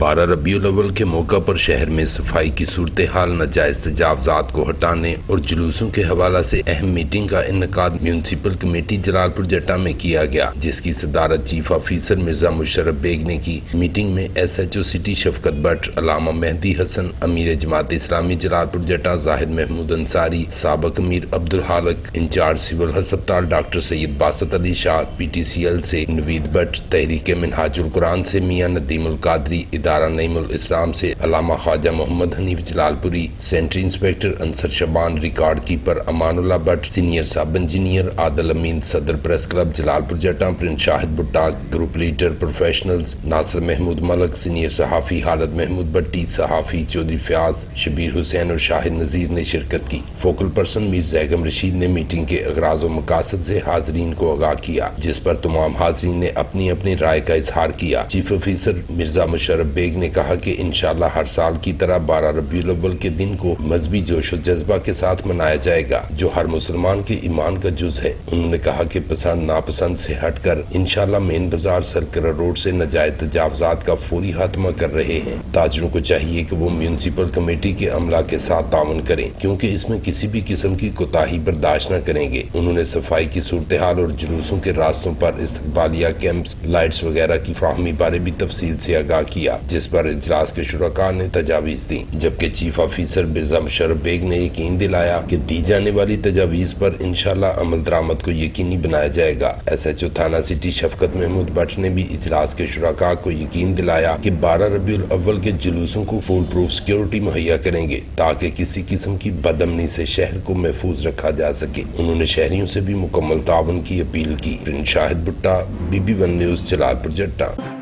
12 रबीउल अव्वल के मौका पर शहर में सफाई की सूरत हाल, नाजायज तजावजात को हटाने और जुलूसों के हवाला से अहम मीटिंग का इन्नेकाद म्यूनसिपल कमेटी जलालपुर जट्टा में किया गया, जिसकी सदारत चीफ ऑफिसर मिर्जा मुशर्रफ बेग ने की। मीटिंग में SHO सिटी शफकत भट्ट, अलामा मेहदी हसन, अमीर जमात इस्लामी जलालपुर जट्टा जाहिद महमूद अंसारी, साबक अमीर अब्दुल हालक, इंचार्ज सिविल अस्पताल डॉक्टर सैयद बासत अली शाह, PTCL से नवीद भट्ट, तहरीक मिनहाजुल कुरान से मियां नदीमुल कादरी, इदारा नईमुल इस्लाम से Allama Khwaja Mohammad Hanif Jalalpuri, sanitary inspector Ansar Shaban, record keeper Amanullah Bhatt, senior sub engineer Adil Amin, सदर press club Jalalpur Jatta, prince Shahid Bhutta, group leader professionals Nasir Mahmood Malik, senior सहाफ़ी हालद महमूद भट्टी, सहाफ़ी चौधरी फयाज, शबीर हुसैन और शाहिद नज़ीर ने शिरकत की। फोकल पर्सन मीर जैगम रशीद ने मीटिंग के अगराज और मकासद से हाजरीन को आगाह किया, जिस पर तमाम हाजरीन ने अपनी अपनी राय का इजहार किया। चीफ ऑफिसर मिर्जा मुशर्रफ बेग ने कहा कि इंशाअल्लाह हर साल की तरह 12 रबीउल अव्वल के दिन को मजहबी जोश और जज्बा के साथ मनाया जाएगा, जो हर मुसलमान के ईमान का जुज है। उन्होंने कहा कि पसंद नापसंद से हटकर इंशाअल्लाह मेन बाजार सर्कुलर रोड से नाजायज तजावजात का फौरी खात्मा कर रहे हैं। ताजरों को चाहिए कि वो म्यूनसिपल कमेटी के अमला के साथ ताउन करें, क्योंकि इसमें किसी भी किस्म की कोताही बर्दाश्त न करेंगे। उन्होंने सफाई की सूरत हाल और जुलूसों के रास्तों पर इस्तकबालिया कैंप्स, लाइट्स वगैरह की फ्राहमी बारे भी तफसील से आगाह किया, जिस पर इजलास के शुरका ने तजावीज दी। जबकि चीफ ऑफिसर मिर्जा मुशर्रफ बेग ने यकीन दिलाया कि दी जाने वाली तजावीज पर इंशाअल्लाह अमल दरामद को यकीनी बनाया जाएगा। SHO थाना सिटी शफकत महमूद भट्ट ने भी इजलास के शुरका को यकीन दिलाया कि 12 रबीउल अव्वल के जुलूसों को फुल प्रूफ सिक्योरिटी मुहैया करेंगे, ताकि किसी किस्म की बदअमनी से शहर को महफूज रखा जा सके। उन्होंने शहरियों से भी मुकम्मल ताउन की अपील की। प्रिंस शाहिद भुट्टा, BB1 न्यूज जलालपुर जट्टा।